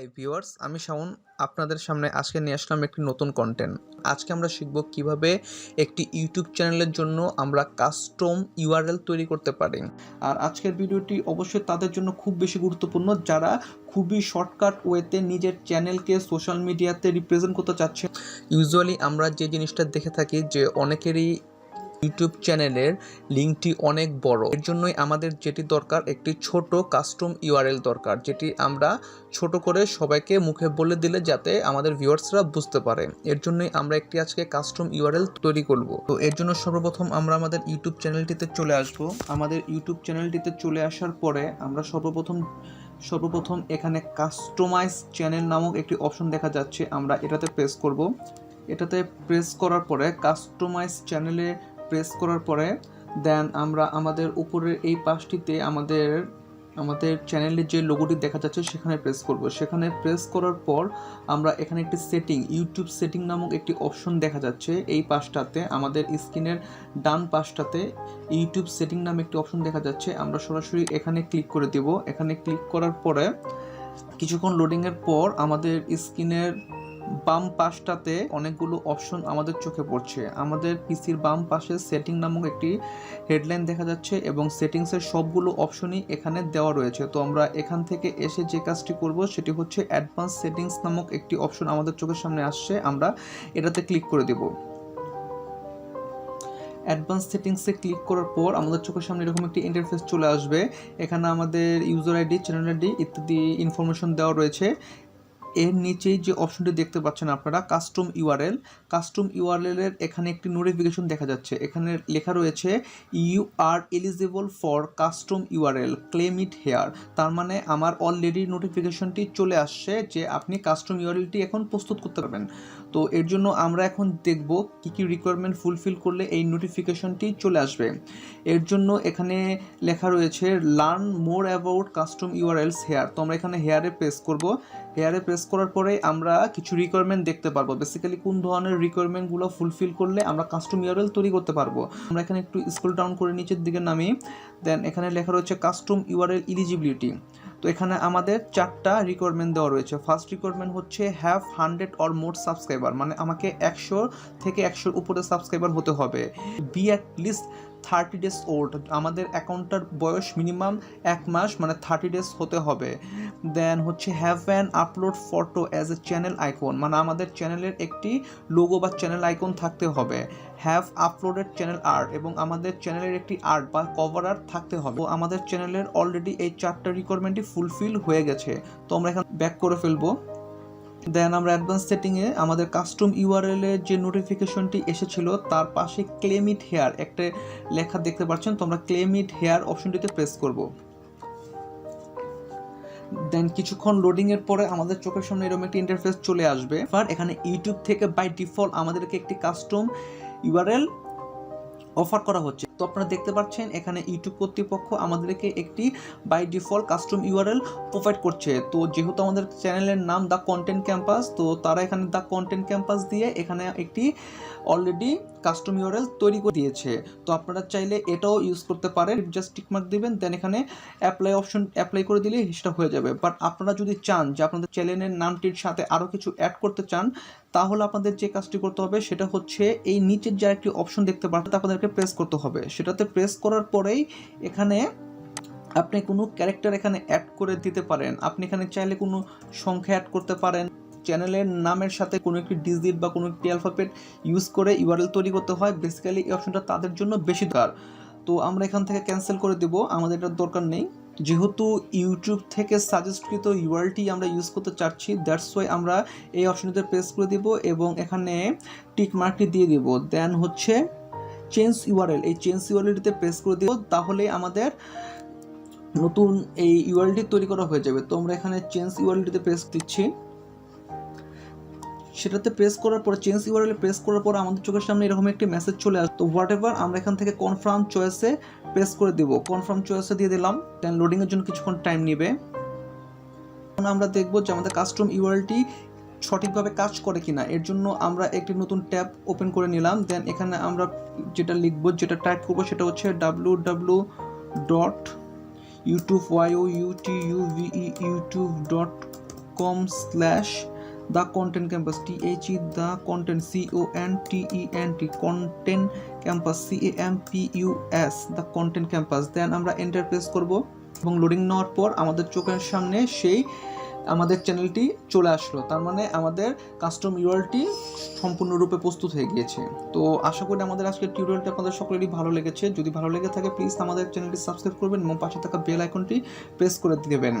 Hi viewers, আমি শাওন আপনাদের সামনে আজকে নিয়ে আসলাম একটি নতুন কন্টেন্ট। আজকে আমরা শিখব কিভাবে একটি ইউটিউব চ্যানেলের জন্য আমরা কাস্টম ইউআরএল তৈরি করতে পারি। আর আজকের ভিডিওটি অবশ্যই তাদের জন্য খুব বেশি গুরুত্বপূর্ণ যারা খুবই শর্টকাট ওয়েতে নিজের চ্যানেলকে সোশ্যাল মিডিয়াতে রিপ্রেজেন্ট করতে চাচ্ছে। ইউজুয়ালি আমরা যে জিনিসটা দেখে থাকি যে অনেকেরই ইউটিউব চ্যানেলের লিঙ্কটি অনেক বড়। এর জন্যই আমাদের যেটি দরকার একটি ছোট কাস্টম ইউআরএল দরকার, যেটি আমরা ছোট করে সবাইকে মুখে বলে দিলে যাতে আমাদের ভিউয়ার্সরা বুঝতে পারে। এর জন্যই আমরা একটি আজকে কাস্টম ইউআরএল তৈরি করব। তো এর জন্য সর্বপ্রথম আমরা আমাদের ইউটিউব চ্যানেলটিতে চলে আসব। আমাদের ইউটিউব চ্যানেলটিতে চলে আসার পরে আমরা সর্বপ্রথম এখানে কাস্টমাইজ চ্যানেল নামক একটি অপশন দেখা যাচ্ছে, আমরা এটাতে প্রেস করব। এটাতে প্রেস করার পরে কাস্টমাইজ চ্যানেলে প্রেস করার পরে দেন আমরা আমাদের উপরের এই পাশটিতে আমাদের চ্যানেলের যে লোগোটি দেখা যাচ্ছে সেখানে প্রেস করব। সেখানে প্রেস করার পর আমরা এখানে একটি ইউটিউব সেটিং নামক একটি অপশন দেখা যাচ্ছে। এই পাশটাতে আমাদের স্ক্রিনের ডান পাশটাতে ইউটিউব সেটিং নামে একটি অপশন দেখা যাচ্ছে। আমরা সরাসরি এখানে ক্লিক করে দেব। এখানে ক্লিক করার পরে কিছুক্ষণ লোডিংয়ের পর আমাদের স্ক্রিনের বাম পাশটাতে অনেকগুলো অপশন আমাদের চোখে পড়ছে। আমাদের পিসির বাম পাশে সেটিং নামক একটি হেডলাইন দেখা যাচ্ছে এবং সেটিংসের সবগুলো অপশনই এখানে দেওয়া রয়েছে। তো আমরা এখান থেকে এসে যে কাজটি করব সেটি হচ্ছে অ্যাডভান্স সেটিংস নামক একটি অপশন আমাদের চোখের সামনে আসছে, আমরা এটাতে ক্লিক করে দেব। অ্যাডভান্স সেটিংসে ক্লিক করার পর আমাদের চোখের সামনে এরকম একটি ইন্টারফেস চলে আসবে। এখানে আমাদের ইউজার আইডি, চ্যানেল আইডি ইত্যাদি ইনফরমেশন দেওয়া রয়েছে। এর নিচেই যে অপশনটি দেখতে পাচ্ছেন আপনারা কাস্টম ইউআরএল এর এখানে একটি নোটিফিকেশন দেখা যাচ্ছে। এখানে লেখা রয়েছে you are eligible for custom URL, claim it here. তার মানে আমার অলরেডি নোটিফিকেশনটি চলে আসছে যে আপনি কাস্টম ইউআরএলটি এখন প্রস্তুত করতে পারবেন। তো এর জন্য আমরা এখন দেখব কি কি রিকোয়ারমেন্ট ফুলফিল করলে এই নোটিফিকেশনটি চলে আসবে। এর জন্য এখানে লেখা রয়েছে learn more about custom URLs here. তো আমরা এখানে হেয়ারে প্রেস করব। হেয়ারে প্রেস করার পরে আমরা কিছু রিকোয়ারমেন্ট দেখতে পারবো, বেসিক্যালি কোন ধরনের রিকোয়ারমেন্টগুলো ফুলফিল করলে আমরা কাস্টম ইউআরএল তৈরি করতে পারবো। আমরা এখানে একটু স্ক্রল ডাউন করে নিচের দিকে নামি, দেন এখানে লেখা রয়েছে কাস্টম ইউআরএল এলিজিবিলিটি। তো এখানে আমাদের 4টা রিকোয়ারমেন্ট দেওয়া রয়েছে। ফার্স্ট রিকোয়ারমেন্ট হচ্ছে হ্যাভ 100 অর মোর সাবস্ক্রাইবার, মানে আমাকে 100 থেকে 100-র উপরে সাবস্ক্রাইবার হতে হবে। Be at least 30 days old, আমাদের অ্যাকাউন্টটার বয়স মিনিমাম 1 মাস মানে 30 days হতে হবে। দেন হচ্ছে have an upload photo as a channel icon, মানে আমাদের চ্যানেলের একটি লোগো বা চ্যানেল আইকন থাকতে হবে। হ্যাভ আপলোডেড চ্যানেল আর্ট, এবং আমাদের চ্যানেলের একটি আর্ট বা কভার আর্ট থাকতে হবে। তো আমাদের চ্যানেলের অলরেডি এই 4টা রিকোয়ারমেন্টই ফুলফিল হয়ে গেছে। তো আমরা এখানে ব্যাক করে ফেলবো। দেন আমরা অ্যাডভান্স সেটিংয়ে আমাদের কাস্টম ইউআরএল এর যে নোটিফিকেশনটি এসেছিল তার পাশে ক্লেম ইট হেয়ার একটা লেখা দেখতে পাচ্ছেন। তো আমরা ক্লেম ইট হেয়ার অপশনটিতে প্রেস করব। দেন কিছুক্ষণ লোডিংয়ের পরে আমাদের চোখের সামনে এরকম একটি ইন্টারফেস চলে আসবে। আর এখানে ইউটিউব থেকে বাই ডিফল্ট আমাদেরকে একটি কাস্টম ইউআরএল অফার করা হচ্ছে। তো আপনারা দেখতে পাচ্ছেন এখানে ইউটিউব কর্তৃপক্ষ আমাদেরকে একটি by default custom URL provide করছে। তো যেহেতু আমাদের চ্যানেলের নাম দ্য কন্টেন্ট ক্যাম্পাস, তো তারা এখানে দ্য কন্টেন্ট ক্যাম্পাস দিয়ে এখানে একটি অলরেডি কাস্টম ইউআরএল তৈরি করে দিয়েছে। তো আপনারা চাইলে এটাও ইউজ করতে পারেন, জাস্ট টিকমার্ক দিবেন, দেন এখানে অ্যাপ্লাই করে দিলে সেটা হয়ে যাবে। বাট আপনারা যদি চান যে আপনাদের চ্যানেলের নামটির সাথে আরও কিছু অ্যাড করতে চান, তাহলে আপনাদের যে কাজটি করতে হবে সেটা হচ্ছে এই নিচের যে একটি অপশন দেখতে পাচ্ছেন আপনাদেরকে প্রেস করতে হবে। সেটাতে প্রেস করার পরেই এখানে আপনি কোনো ক্যারেক্টার এখানে অ্যাড করে দিতে পারেন। আপনি এখানে চাইলে কোনো সংখ্যা অ্যাড করতে পারেন। চ্যানেলের নামের সাথে কোনো একটি ডিজিট বা কোনো একটি অ্যালফাবেট ইউজ করে ইউআরএল তৈরি করতে হয়। বেসিক্যালি এই অপশনটা তাদের জন্য বেশি দরকার। তো আমরা এখান থেকে ক্যান্সেল করে দেব, আমাদের এটার দরকার নেই। যেহেতু ইউটিউব থেকে সাজেস্টকৃত ইউআরএলটি আমরা ইউজ করতে চাচ্ছি, দ্যাটস ওয়াই আমরা এই অপশনটিতে প্রেস করে দিব এবং এখানে টিক মার্কটি দিয়ে দিব। দেন হচ্ছে চেঞ্জ ইউআরএল, এই চেঞ্জ ইউআরএলটিতে প্রেস করে দিব, তাহলে আমাদের নতুন এই ইউআরএলটি তৈরি করা হয়ে যাবে। তো আমরা এখানে চেঞ্জ ইউআরএলটিতে প্রেস দিচ্ছি। সেটাতে প্রেস করার পর চেঞ্জ ইউআরএল প্রেস করার পর আমাদের চোখের সামনে এরকম একটি মেসেজ চলে আসে। তো হোয়াট এভার আমরা এখান থেকে কনফার্ম চয়েসে প্রেস করে দেব। কনফার্ম চয়েসে দিয়ে দিলাম। দেন লোডিংয়ের জন্য কিছুক্ষণ টাইম নেবে। এখন আমরা দেখব যে আমাদের কাস্টম ইউআরএলটি সঠিকভাবে কাজ করে কিনা। এর জন্য আমরা একটি নতুন ট্যাব ওপেন করে নিলাম। দেন এখানে আমরা যেটা লিখব, যেটা টাইপ করবো সেটা হচ্ছে www.youtube.com the content campus the content content campus campus the content campus দেন আমরা এন্টার প্রেস করব এবং লোডিং নেওয়ার পর আমাদের চোখের সামনে সেই আমাদের চ্যানেলটি চলে আসলো। তার মানে আমাদের কাস্টম ইউআরএলটি সম্পূর্ণরূপে প্রস্তুত হয়ে গিয়েছে। তো আশা করি আমাদের আজকের টিউটোরিয়ালটি আপনাদের সকলেরই ভালো লেগেছে। যদি ভালো লেগে থাকে প্লিজ আমাদের চ্যানেলটি সাবস্ক্রাইব করবেন এবং পাশে থাকা বেল আইকনটি প্রেস করে দেবেন।